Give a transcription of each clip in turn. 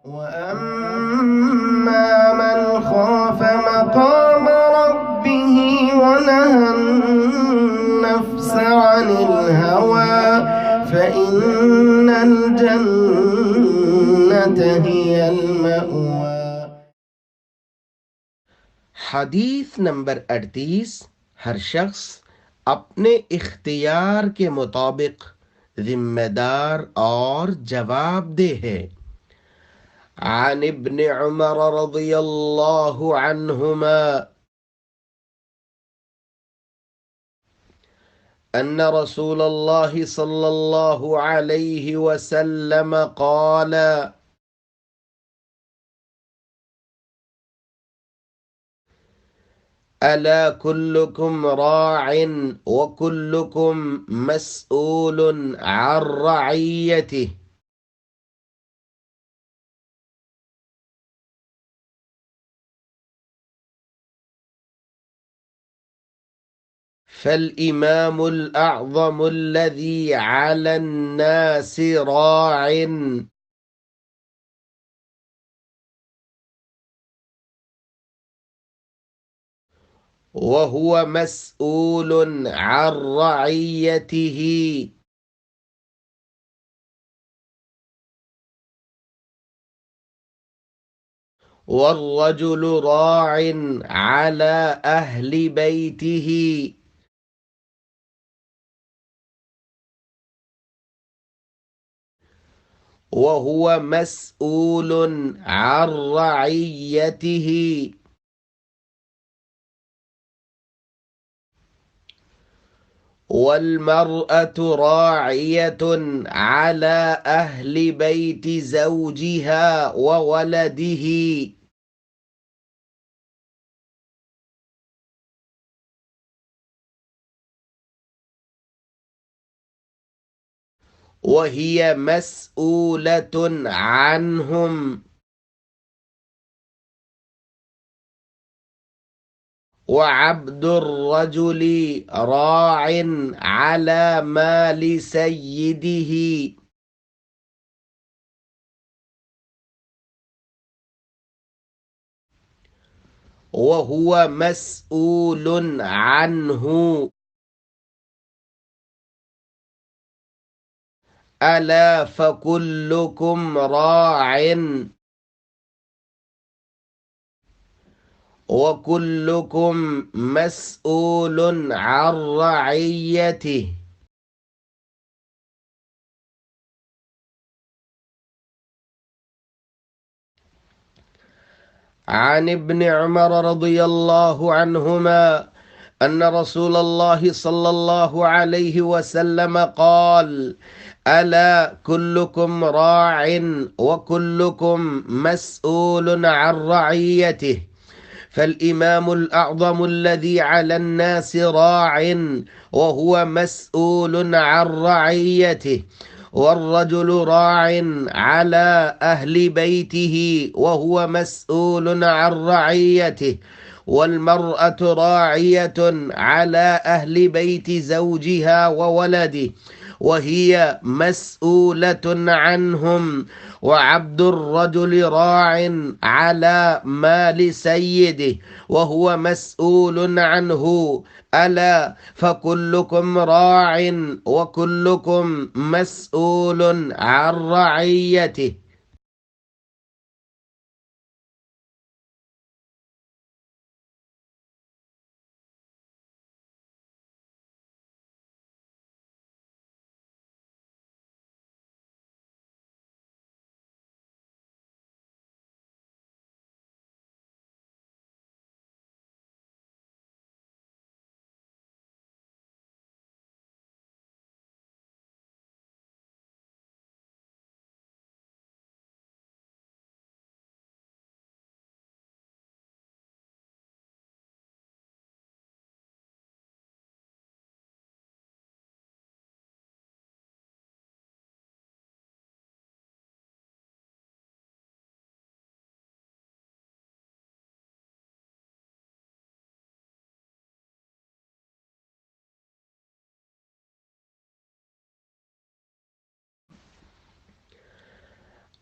وأما من خاف مقام ربه ونهى النفس عن الهوى فإن الجنة هي المأوى. حدیث نمبر 38. ہر شخص اپنے اختیار کے مطابق ذمہ دار اور جواب دہ ہے. عن ابن عمر رضی اللہ عنہما ان رسول اللہ صلی اللہ علیہ وسلم قال ألا كلكم راع وكلكم مسؤول عن رعيته. فالإمام الأعظم الذي على الناس راع وهو مسؤول عن رعيته. والرجل راع على أهل بيته وهو مسؤول عن رعيته. والمرأة راعية على أهل بيت زوجها وولده. وهي مسؤولة عنهم. وعبد الرجل راع على مال سيده. وهو مسؤول عنه. ألا فكلكم راع وكلكم مسؤول عن رعيته. عن ابن عمر رضي الله عنهما أن رسول الله صلى الله عليه وسلم قال ألا كلكم راع وكلكم مسؤول عن رعيته. فالإمام الأعظم الذي على الناس راع وهو مسؤول عن رعيته. والرجل راع على أهل بيته وهو مسؤول عن رعيته. والمرأة راعية على أهل بيت زوجها وولده وهي مسؤولة عنهم. وعبد الرجل راع على مال سيده وهو مسؤول عنه. ألا فكلكم راع وكلكم مسؤول عن رعيته.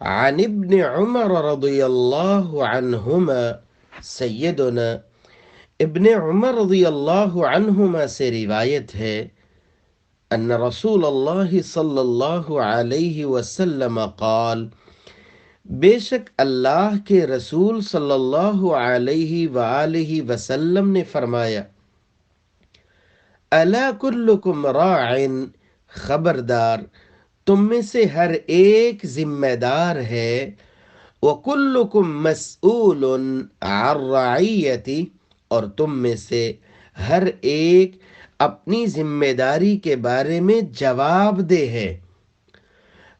عن ابن عمر رضی اللہ عنہما، سیدنا ابن عمر رضی اللہ عنہما سے روایت ہے، ان رسول اللہ صلی اللہ علیہ وسلم قال، بے شک اللہ کے رسول صلی اللہ علیہ وآلہ وسلم نے فرمایا، الا کلکم راع، خبردار تم میں سے ہر ایک ذمہ دار ہے، وکلکم مسئول عن رعیتی، اور تم میں سے ہر ایک اپنی ذمہ داری کے بارے میں جواب دہ ہے۔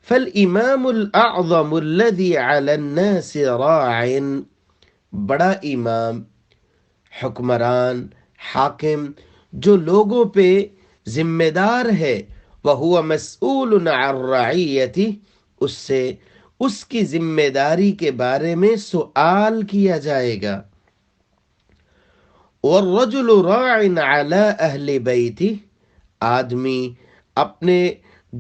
فالامام الاعظم الذي على الناس راع، بڑا امام، حکمران، حاکم جو لوگوں پہ ذمہ دار ہے، وَهُوَ مَسْئُولٌ عَنْ رَعِيَّتِهِ، اس سے اس کی ذمہ داری کے بارے میں سوال کیا جائے گا۔ وَالرَّجُلُ رَاعٍ عَلَىٰ أَهْلِ بَيْتِهِ، آدمی اپنے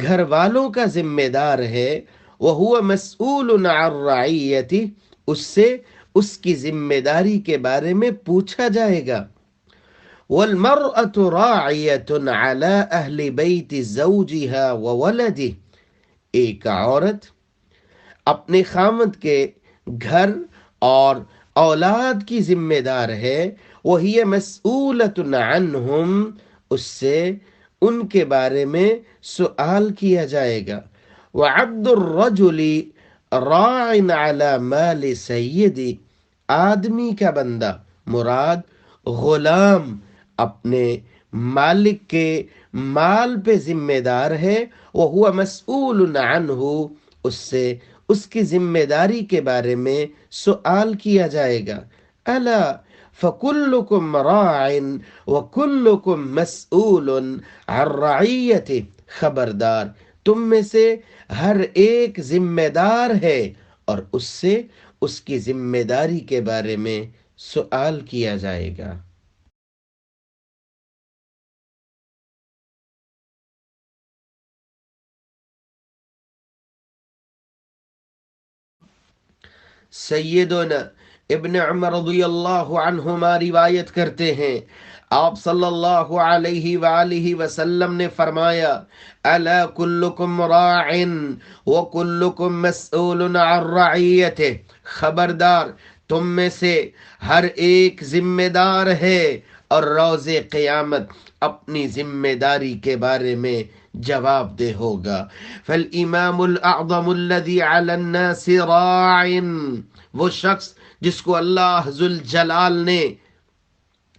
گھر والوں کا ذمہ دار ہے، وَهُوَ مَسْئُولٌ عَنْ رَعِيَّتِهِ، اس سے اس کی ذمہ داری کے بارے میں پوچھا جائے گا۔ وَالْمَرْأَةُ رَاعِيَةٌ عَلَىٰ أَهْلِ بَيْتِ زَوْجِهَا وَوَلَدِهِ، ایک عورت اپنے خاوند کے گھر اور اولاد کی ذمہ دار ہے، وَهِيَ مَسْئُولَةٌ عَنْهُمْ، اس سے ان کے بارے میں سوال کیا جائے گا۔ وَعَبْدُ الرَّجُلِ رَاعٍ عَلَىٰ مَالِ سَيِّدِهِ، آدمی کا بندہ مراد غلام اپنے مالک کے مال پہ ذمہ دار ہے، وَهُوَ مَسْئُولٌ عَنْهُ، اس سے اس کی ذمہ داری کے بارے میں سوال کیا جائے گا۔ الا فَكُلُّكُمْ رَاعٍ وَكُلُّكُمْ مَسْئُولٌ عَنْ رَعِيَّتِهِ، خبردار تم میں سے ہر ایک ذمہ دار ہے اور اس سے اس کی ذمہ داری کے بارے میں سوال کیا جائے گا۔ سیدنا ابن عمر رضی اللہ عنہما روایت کرتے ہیں، آپ صلی اللہ علیہ وآلہ وسلم نے فرمایا، الا کلکم راع وکلکم مسئول عن رعیتہ، خبردار تم میں سے ہر ایک ذمہ دار ہے اور روز قیامت اپنی ذمہ داری کے بارے میں جواب دہ ہوگا۔ فالامام الاعظم الذي على الناس راع، وہ شخص جس کو اللہ ذوالجلال نے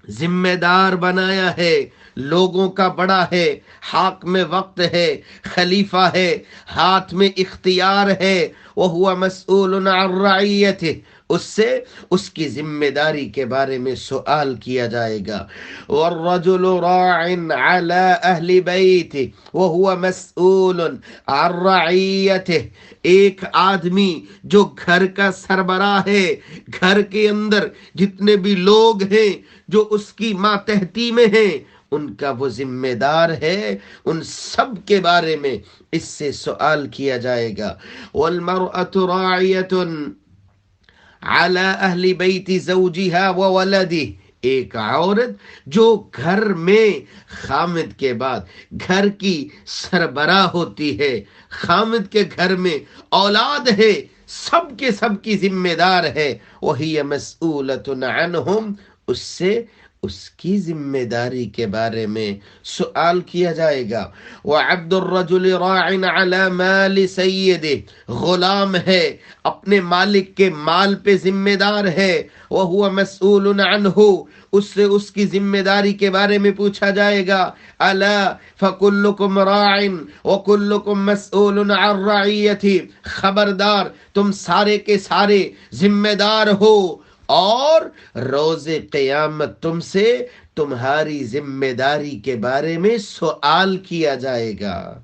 ذمہ دار بنایا ہے، لوگوں کا بڑا ہے، حاکم وقت ہے، خلیفہ ہے، ہاتھ میں اختیار ہے، وَهُوَ مَسْئُولٌ عَنْ رَعِيَّتِهِ، اس سے اس کی ذمہ داری کے بارے میں سوال کیا جائے گا۔ وَالرَّجُلُ رَاعٍ عَلَىٰ أَهْلِ بَيْتِهِ وَهُوَ مَسْئُولٌ عَنْ رَعِيَّتِهِ، ایک آدمی جو گھر کا سربراہ ہے، گھر کے اندر جتنے بھی لوگ ہیں جو اس کی ماتحتی میں ہیں، ان کا وہ ذمہ دار ہے، ان سب کے بارے میں اس سے سوال کیا جائے گا۔ وَالْمَرْأَةُ رَاعِيَةٌ عَلَىٰ أَهْلِ بَيْتِ زَوْجِهَا وَوَلَدِهِ، ایک عورت جو گھر میں خامد کے بعد گھر کی سربراہ ہوتی ہے، خامد کے گھر میں اولاد ہے، سب کے سب کی ذمہ دار ہے، وَهِيَ مَسْئُولَةٌ عَنْهُمْ، اس سے اس کی ذمہ داری کے بارے میں سوال کیا جائے گا۔ وَعَبْدُ الرَّجُلِ رَاعٍ عَلَىٰ مَالِ سَيِّدِهِ، غلام ہے اپنے مالک کے مال پہ ذمہ دار ہے، وَهُوَ مَسْئُولٌ عَنْهُ، اس سے اس کی ذمہ داری کے بارے میں پوچھا جائے گا۔ الا فَكُلُّكُمْ رَاعٍ وَكُلُّكُمْ مَسْئُولٌ عَنْ رَعِيَّتِهِ، خبردار تم سارے کے سارے ذمہ دار ہو اور روز قیامت تم سے تمہاری ذمہ داری کے بارے میں سوال کیا جائے گا۔